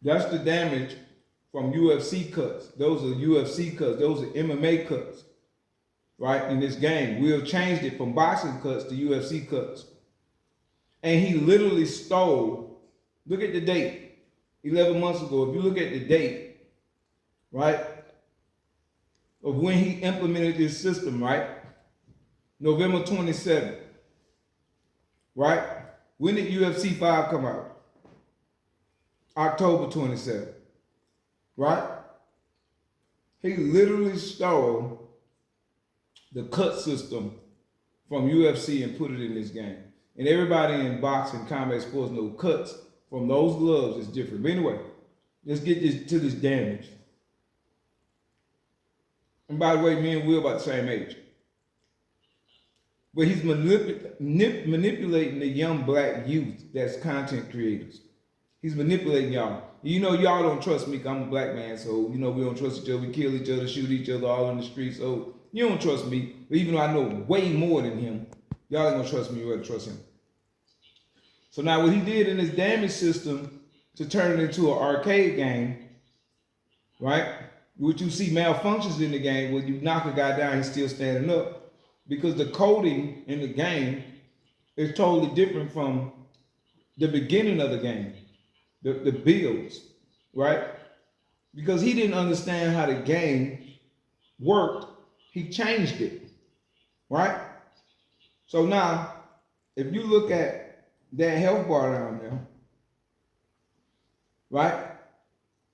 That's the damage from UFC cuts. Those are UFC cuts. Those are MMA cuts, right? In this game, we have changed it from boxing cuts to UFC cuts. And he literally stole, look at the date, 11 months ago. If you look at the date, right, of when he implemented this system, right? November 27th, right? When did UFC 5 come out? October 27th, right? He literally stole the cut system from UFC and put it in this game. And everybody in boxing, combat sports know cuts from those gloves is different. But anyway, let's get to this damage. And by the way, me and Will about the same age. But he's manipulating the young black youth that's content creators. He's manipulating y'all. You know, y'all don't trust me because I'm a black man, so you know we don't trust each other. We kill each other, shoot each other all in the streets. So you don't trust me. But even though I know way more than him, y'all ain't gonna trust me. You rather trust him. So now what he did in his damage system to turn it into an arcade game, right? What you see malfunctions in the game, when you knock a guy down, he's still standing up. Because the coding in the game is totally different from the beginning of the game, the builds, right? Because he didn't understand how the game worked, he changed it, right? So now, if you look at that health bar down there, right?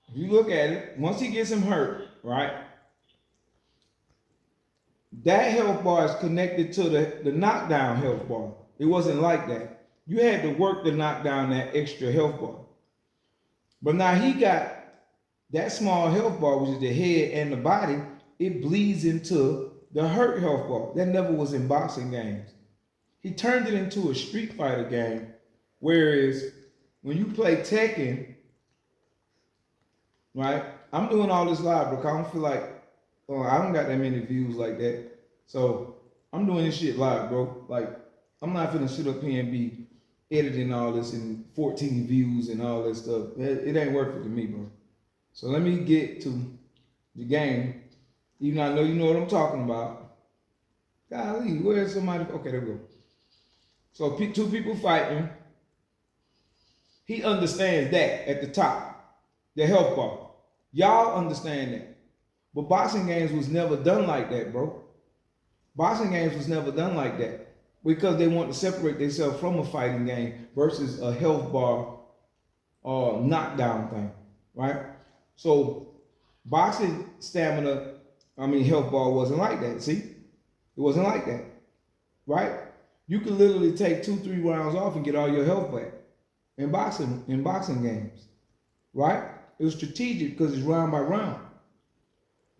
If you look at it, once he gets him hurt, right? That health bar is connected to the knockdown health bar. It wasn't like that. You had to work to knock down that extra health bar. But now he got that small health bar, which is the head and the body, it bleeds into the hurt health bar. That never was in boxing games. He turned it into a Street Fighter game, whereas when you play Tekken, right? I'm doing all this live, bro. I don't feel like I don't got that many views like that. So I'm doing this shit live, bro. Like, I'm not finna sit up here and be editing all this in 14 views and all that stuff. It ain't worth it to me, bro. So let me get to the game. Even though I know you know what I'm talking about. Golly, where's somebody? Okay, there we go. So two people fighting. He understands that at the top, the health bar. Y'all understand that. But boxing games was never done like that, bro. Boxing games was never done like that because they want to separate themselves from a fighting game versus a health bar or knockdown thing, right? So boxing health bar wasn't like that, see? It wasn't like that, right? You could literally take 2-3 rounds off and get all your health back in boxing games, right? It was strategic because it's round by round.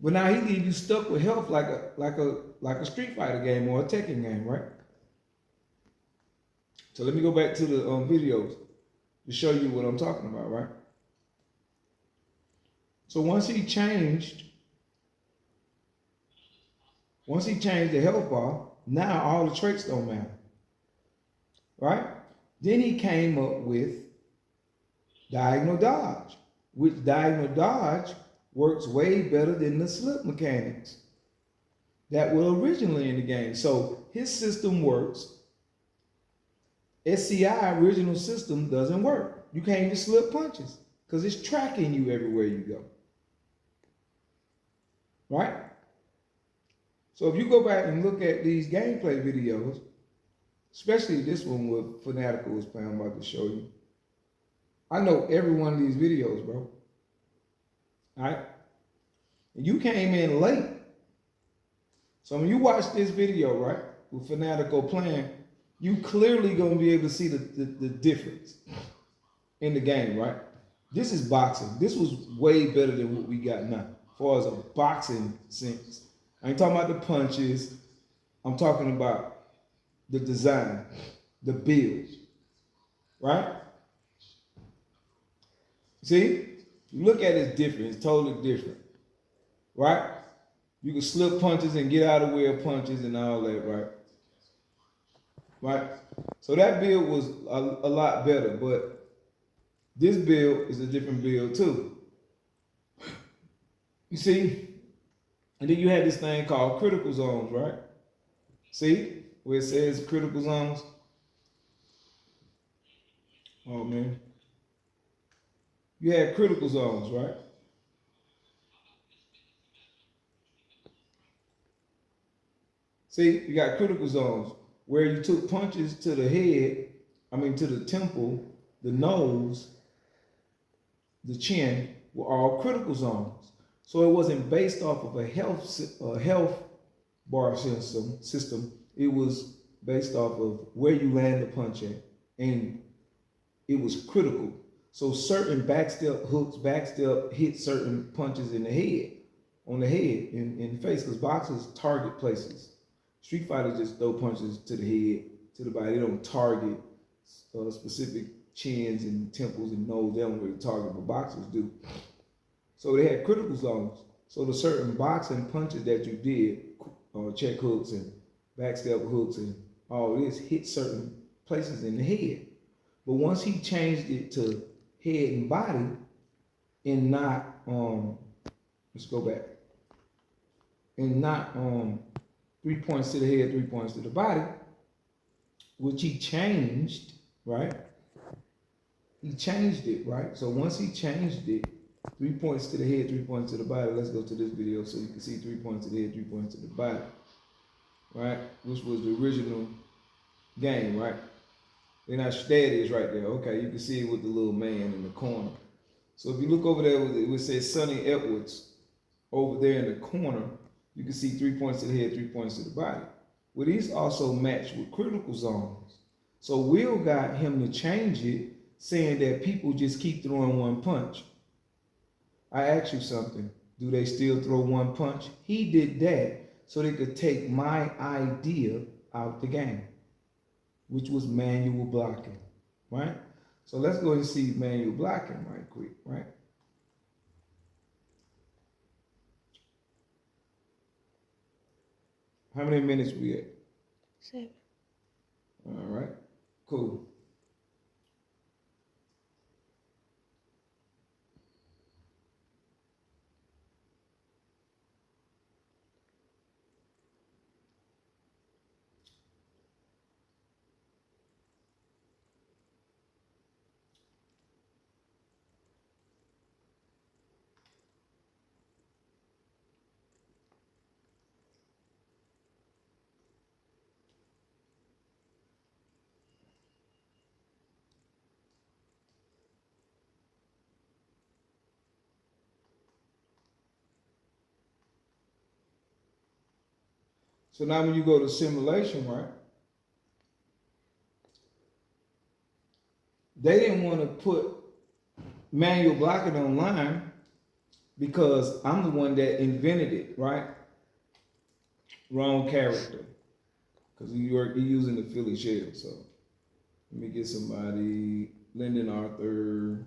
But now he leave you stuck with health like a Street Fighter game or a Tekken game, right? So let me go back to the videos to show you what I'm talking about, right? So once he changed the health bar, now all the traits don't matter, right? Then he came up with diagonal dodge, which diagonal dodge works way better than the slip mechanics that were originally in the game. So his system works. SCI original system doesn't work. You can't even slip punches because it's tracking you everywhere you go. Right? So if you go back and look at these gameplay videos, especially this one with Fanatical was playing, I'm about to show you. I know every one of these videos, bro. All right? And you came in late. So when you watch this video, right, with Fanatical playing, you clearly gonna be able to see the difference in the game, right? This is boxing. This was way better than what we got now, as far as a boxing sense. I ain't talking about the punches. I'm talking about the design, the build, right? See? You look at it, it's different. It's totally different, right? You can slip punches and get out of the way of punches and all that, right? Right? So that build was a lot better, but This build is a different build too. You see? And then you have this thing called critical zones, right? See? Where it says critical zones. Oh man. You have critical zones, right? See, you got critical zones where you took punches to the head, to the temple, the nose, the chin were all critical zones. So it wasn't based off of a health bar system. It was based off of where you land the punch at, and it was critical. So certain backstep hooks, backstep hit certain punches in the head, on the head, in the face, because boxers target places. Street fighters just throw punches to the head, to the body. They don't target specific chins and temples and nose. They don't really target, but boxers do. So they had critical zones. So the certain boxing punches that you did, check hooks and backstep hooks and all this, hit certain places in the head. But once he changed it to head and body, and not let's go back, and not 3 points to the head, 3 points to the body, which he changed, right? He changed it, right? So once he changed it, 3 points to the head, 3 points to the body. Let's go to this video so you can see 3 points to the head, 3 points to the body, right? Which was the original game, right? There it is right there. Okay, you can see it with the little man in the corner. So if you look over there, it says Sonny Edwards over there in the corner. You can see 3 points to the head, 3 points to the body. Well, these also match with critical zones. So Will got him to change it, saying that people just keep throwing one punch. I asked you something. Do they still throw one punch? He did that so they could take my idea out the game, which was manual blocking, right? So let's go and see manual blocking right quick, right? How many minutes we at? 7. All right, cool. So now when you go to simulation, right? They didn't want to put manual blocking online because I'm the one that invented it, right? Wrong character. Because he using the Philly shell. So let me get somebody, Lyndon Arthur,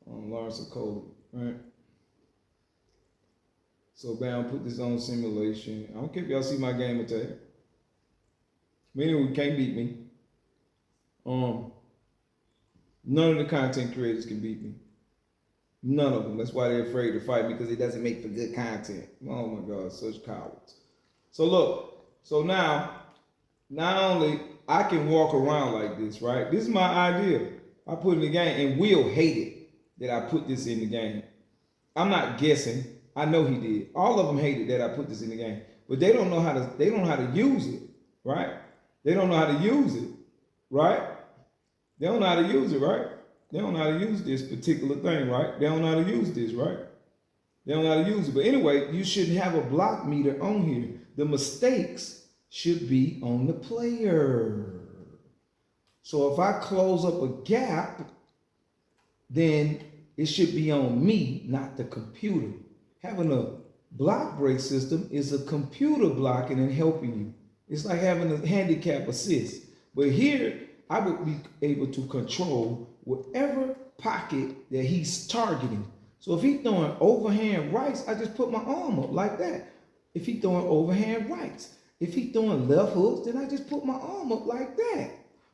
Lawrence Cole, right? So bam, put this on simulation. I don't care if y'all see my game attack. Meaning you can't beat me. None of the content creators can beat me. None of them. That's why they're afraid to fight me, because it doesn't make for good content. Oh my God, such cowards. So look, so now, not only I can walk around like this, right? This is my idea. I put it in the game, and Will hated that I put this in the game. I'm not guessing. I know he did. All of them hated that I put this in the game, but they don't know how to use it, right? They don't know how to use it, right? They don't know how to use it, right? They don't know how to use this particular thing, right? They don't know how to use this, right? They don't know how to use it. But anyway, you should have a block meter on here. The mistakes should be on the player. So if I close up a gap, then it should be on me, not the computer. Having a block break system is a computer blocking and helping you. It's like having a handicap assist. But here, I would be able to control whatever pocket that he's targeting. So if he's throwing overhand rights, I just put my arm up like that. If he's throwing overhand rights. If he's throwing left hooks, then I just put my arm up like that.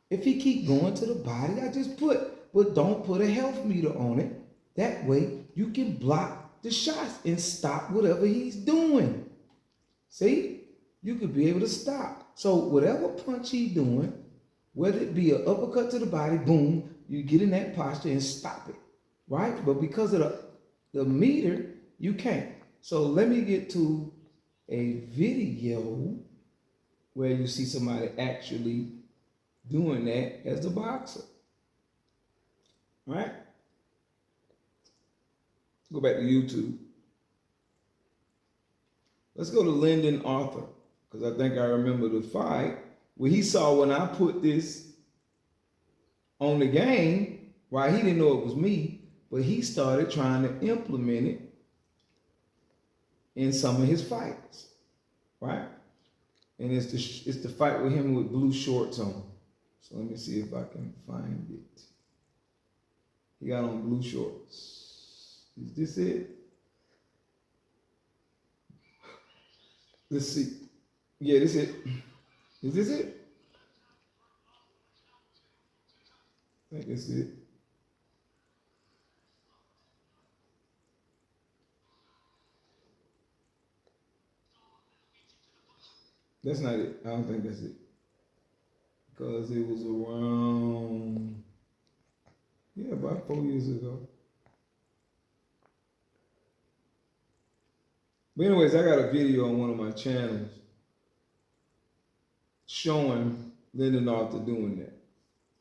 If he keep going to the body, I just put, but don't put a health meter on it. That way you can block the shots and stop whatever he's doing. See? You could be able to stop. So whatever punch he's doing, whether it be an uppercut to the body, boom, you get in that posture and stop it. Right? But because of the meter, you can't. So let me get to a video where you see somebody actually doing that as a boxer. Right? Go back to YouTube. Let's go to Lyndon Arthur, because I think I remember the fight where he saw when I put this on the game, right? He didn't know it was me, but he started trying to implement it in some of his fights, right? And it's the fight with him with blue shorts on. So let me see if I can find it. He got on blue shorts. Is this it? Let's see. Yeah, this is it. Is this it? I think that's it. That's not it. I don't think that's it. Because it was around, yeah, about 4 years ago. But anyways, I got a video on one of my channels showing Lyndon Arthur doing that.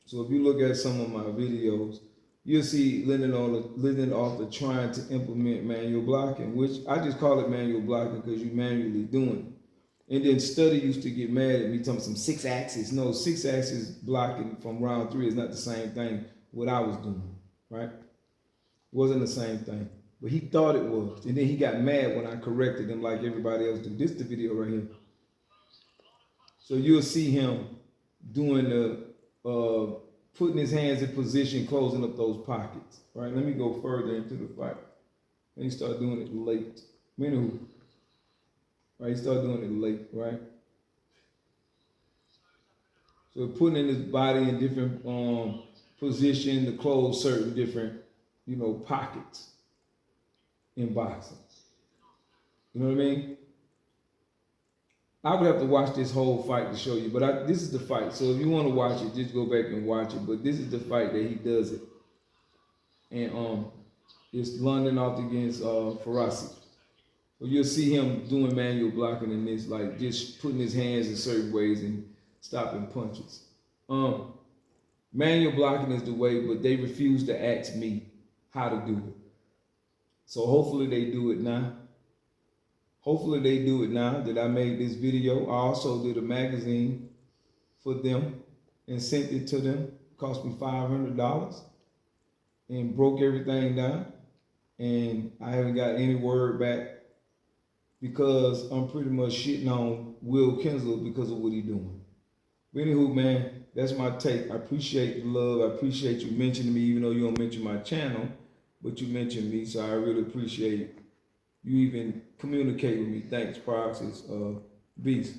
So if you look at some of my videos, you'll see Lyndon Arthur trying to implement manual blocking, which I just call it manual blocking because you're manually doing it. And then Study used to get mad at me telling me some 6 axis. No, 6 axis blocking from round 3 is not the same thing what I was doing, right? It wasn't the same thing. But he thought it was. And then he got mad when I corrected him like everybody else did. This is the video right here. So you'll see him doing the, putting his hands in position, closing up those pockets, right? Let me go further into the fight. And he started doing it late. Anywho, right? He started doing it late, right? So putting in his body in different position to close certain different, pockets in boxing. You know what I mean? I would have to watch this whole fight to show you, but this is the fight. So if you want to watch it, just go back and watch it. But this is the fight that he does it. And it's London off against Pryoxis. So you'll see him doing manual blocking in this, like just putting his hands in certain ways and stopping punches. Manual blocking is the way, but they refuse to ask me how to do it. So hopefully they do it now. Hopefully they do it now that I made this video. I also did a magazine for them and sent it to them. It cost me $500 and broke everything down. And I haven't got any word back because I'm pretty much shitting on Will Kinsler because of what he's doing. But anywho, man, that's my take. I appreciate the love. I appreciate you mentioning me, even though you don't mention my channel, but you mentioned me, so I really appreciate you even communicate with me. Thanks, Pryoxis. Beast.